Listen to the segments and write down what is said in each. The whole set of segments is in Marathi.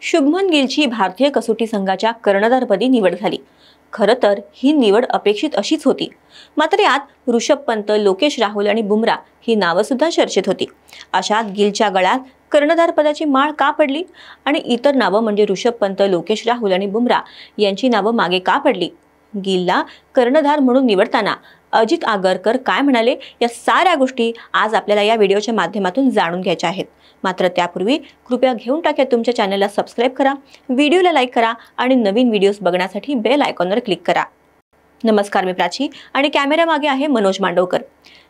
शुभमन गिलची भारतीय कसोटी संघाच्या कर्णधारपदी निवड झाली। खरं तर ही निवड अपेक्षित अशीच होती, मात्र यात ऋषभ पंत, लोकेश राहुल आणि बुमराह ही नावं सुद्धा चर्चेत होती। अशात गिलच्या गळ्यात कर्णधारपदाची माळ का पडली आणि इतर नावं म्हणजे ऋषभ पंत, लोकेश राहुल आणि बुमराह यांची नावं मागे का पडली? गिलला कर्णधार म्हणून निवडताना अजित आगरकर काय म्हणाले, या साऱ्या गोष्टी आज आपल्याला या व्हिडिओच्या माध्यमातून जाणून घ्यायच्या आहेत। मात्र त्यापूर्वी कृपया घेऊन टाका तुमच्या चॅनलला सबस्क्राइब करा, व्हिडिओला लाईक करा आणि नवीन व्हिडिओज बघण्यासाठी बेल आयकॉनवर क्लिक करा। नमस्कार, मी प्राची आणि कॅमेरा मागे आहे मनोज मांडवकर।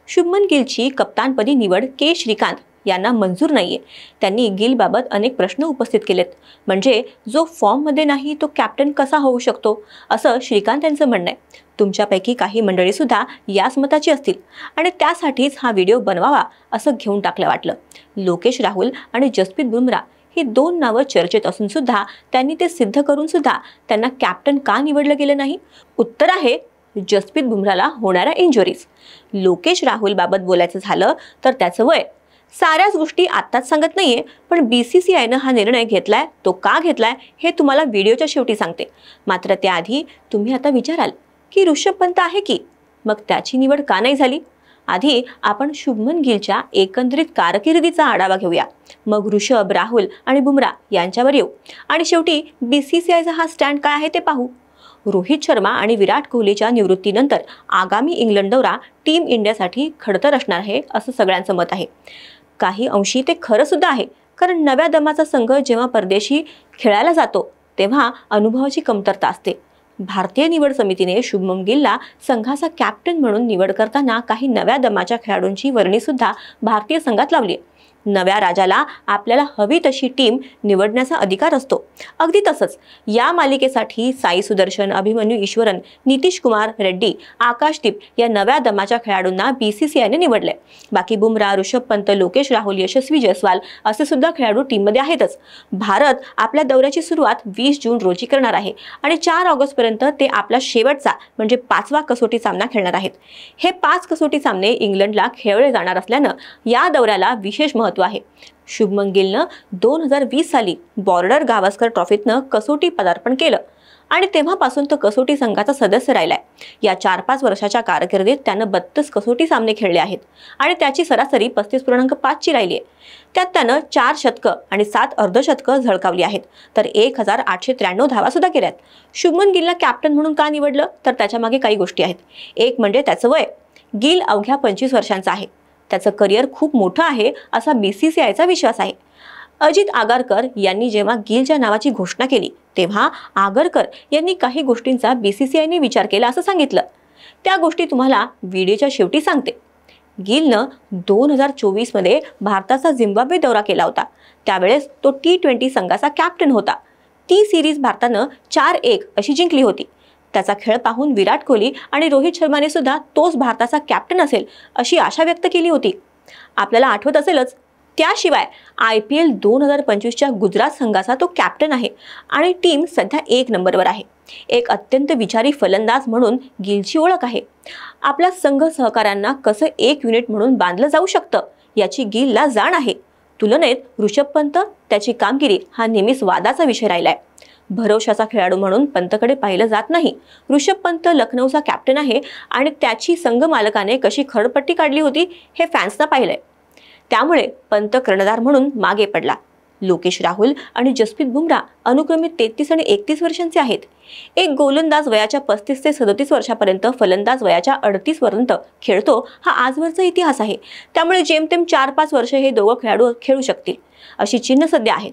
शुभमन गिलची कप्तानपदी निवड के श्रीकांत यांना मंजूर नाहीये। त्यांनी गिलबाबत अनेक प्रश्न उपस्थित केलेत, म्हणजे जो फॉर्ममध्ये नाही तो कॅप्टन कसा होऊ शकतो, असं श्रीकांत यांचं म्हणणं आहे। तुमच्यापैकी काही मंडळी सुद्धा याच मताची असतील आणि त्यासाठीच हा व्हिडिओ बनवावा असं घेऊन टाकलं वाटलं। लोकेश राहुल आणि जसप्रीत बुमराह ही दोन नावं चर्चेत असून सुद्धा त्यांनी ते सिद्ध करून सुद्धा त्यांना कॅप्टन का निवडलं गेलं नाही? उत्तर आहे जसप्रीत बुमराहला होणाऱ्या इंजुरीज। लोकेश राहुल बाबत बोलायचं झालं तर त्याचं वय। साऱ्याच गोष्टी आत्ताच सांगत नाहीये, पण बीसीसीआयनं हा निर्णय घेतलाय, तो का घेतलाय हे तुम्हाला व्हिडिओच्या शेवटी सांगते। मात्र त्याआधी तुम्ही आता विचाराल की ऋषभ पंत आहे की, मग त्याची निवड का नाही झाली? आधी आपण शुभमन गिलच्या एकंदरीत कारकिर्दीचा आढावा घेऊया, मग ऋषभ, राहुल आणि बुमराह यांच्यावर येऊ आणि शेवटी बीसीसीआयचा हा स्टँड काय आहे ते पाहू। रोहित शर्मा आणि विराट कोहलीच्या निवृत्तीनंतर आगामी इंग्लंड दौरा टीम इंडियासाठी खडतर असणार आहे असं सगळ्यांचं मत आहे। काही अंशी ते खरं सुद्धा आहे, कारण नव्या दमाचा संघ जेव्हा परदेशी खेळायला जातो तेव्हा अनुभवाची कमतरता असते। भारतीय निवड समितीने शुभमन गिलला संघाचा कॅप्टन म्हणून निवड करताना काही नव्या दमाच्या खेळाडूंची वर्णी सुद्धा भारतीय संघात लावली। नव्या राजाला आपल्याला हवी तशी टीम निवडण्याचा अधिकार असतो। अगदी तसंच या मालिकेसाठी साई सुदर्शन, अभिमन्यू ईश्वरन, नितीश कुमार रेड्डी, आकाशदीप या नव्या दमाच्या खेळाडूंना बीसीसीआयने निवडले। बाकी बुमराह, ऋषभ पंत, लोकेश राहुल, यशस्वी जयस्वाल असे सुद्धा खेळाडू टीममध्ये आहेतच। भारत आपल्या दौऱ्याची सुरुवात 20 जून रोजी करणार आहे आणि 4 ऑगस्टपर्यंत ते आपला शेवटचा म्हणजे 5वा कसोटी सामना खेळणार आहेत। हे 5 कसोटी सामने इंग्लंडला खेळवले जाणार असल्यानं या दौऱ्याला विशेष महत्त्व आहे। शुभमन गिलनं 2020 साली बॉर्डर गावस्कर ट्रॉफीतनं कसोटी पदार्पण केलं आणि तेव्हापासून तो कसोटी संघाचा सदस्य राहिलाय। या 4-5 वर्षाच्या कारकिर्दीत त्यानं 32 कसोटी सामने खेळले आहेत आणि त्याची सरासरी 35.5 ची राहिली आहे। त्यात त्यानं 4 शतकं आणि 7 अर्धशतकं झळकावली आहेत, तर 1893 धावा सुद्धा केल्यात। शुभमन गिलला कॅप्टन म्हणून का निवडलं, तर त्याच्या मागे काही गोष्टी आहेत। एक म्हणजे त्याचं वय। गिल अवघ्या 25 वर्षांचा आहे, त्याचं करिअर खूप मोठं आहे असा बीसीसीआयचा विश्वास आहे। अजित आगरकर यांनी जेव्हा गिलच्या नावाची घोषणा केली तेव्हा आगरकर यांनी काही गोष्टींचा बीसीसीआयने विचार केला असं सांगितलं। त्या गोष्टी तुम्हाला व्हिडिओच्या शेवटी सांगते। गिलनं 2024 मध्ये भारताचा झिम्बाब्वे दौरा केला होता, त्यावेळेस तो T20 संघाचा कॅप्टन होता। ती सिरीज भारतानं 4-1 अशी जिंकली होती। त्याचा खेळ पाहून विराट कोहली आणि रोहित शर्माने सुद्धा तोच भारताचा कॅप्टन असेल अशी आशा व्यक्त केली होती, आपल्याला आठवत असेलच। त्याशिवाय IPL 2025च्या गुजरात संघाचा तो कॅप्टन आहे आणि टीम सध्या 1 नंबरवर आहे। एक अत्यंत विचारी फलंदाज म्हणून गिलची ओळख आहे। आपला संघ सहकाऱ्यांना कसं एक युनिट म्हणून बांधलं जाऊ शकतं याची गिलला जाण आहे। तुलनेत ऋषभ पंत त्याची कामगिरी हा नेहमीच वादाचा विषय राहिलाय। भरवशाचा खेळाडू म्हणून पंतकडे पाहिलं जात नाही। ऋषभ पंत लखनौचा कॅप्टन आहे आणि त्याची संघ मालकाने कशी खडपट्टी काढली होती हे फॅन्सना पाहिलंय, त्यामुळे पंत कर्णधार म्हणून मागे पडला। लोकेश राहुल आणि जसप्रीत बुमराह अनुक्रमे 33 आणि 31 वर्षांचे आहेत। एक गोलंदाज वयाच्या 35 ते 37 वर्षापर्यंत, फलंदाज वयाच्या 38 पर्यंत खेळतो हा आजवरचा इतिहास आहे। त्यामुळे जेमतेम 4-5 वर्ष हे दोघं खेळाडू खेळू शकतील अशी चिन्ह सध्या आहेत।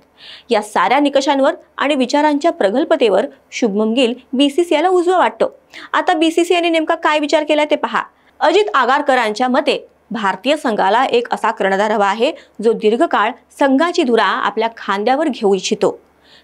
या साऱ्या निकषांवर आणि विचारांच्या प्रगल्भतेवर शुभमन गिल बीसीसीआयला उजवा वाटतो। आता बीसीसीआयने नेमका काय विचार केलाय ते पहा। अजित आगरकरांच्या मते भारतीय संघाला एक असा कर्णधार हवा आहे जो दीर्घकाळ संघाची धुरा आपल्या खांद्यावर घेऊ इच्छितो।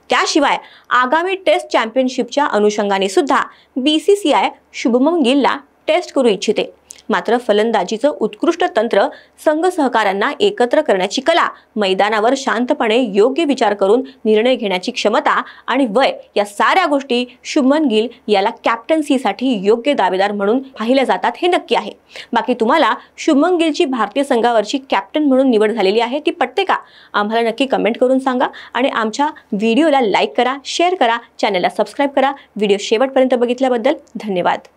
त्याशिवाय आगामी टेस्ट चॅम्पियनशिपच्या अनुषंगाने सुद्धा बीसीसीआय शुभमन गिलला टेस्ट करू इच्छिते। मात्र फलंदाजीचं उत्कृष्ट तंत्र, संघ सहकाऱ्यांना एकत्र करण्याची कला, मैदानावर शांतपणे योग्य विचार करून निर्णय घेण्याची क्षमता आणि वय या साऱ्या गोष्टी शुभमन गिल याला कॅप्टन्सीसाठी योग्य दावेदार म्हणून पाहिल्या जातात हे नक्की आहे। बाकी तुम्हाला शुभमन गिलची भारतीय संघावरची कॅप्टन म्हणून निवड झालेली आहे ती पटते का? आम्हाला नक्की कमेंट करून सांगा आणि आमच्या व्हिडिओला लाईक करा, शेअर करा, चॅनलला सबस्क्राईब करा। व्हिडिओ शेवटपर्यंत बघितल्याबद्दल धन्यवाद।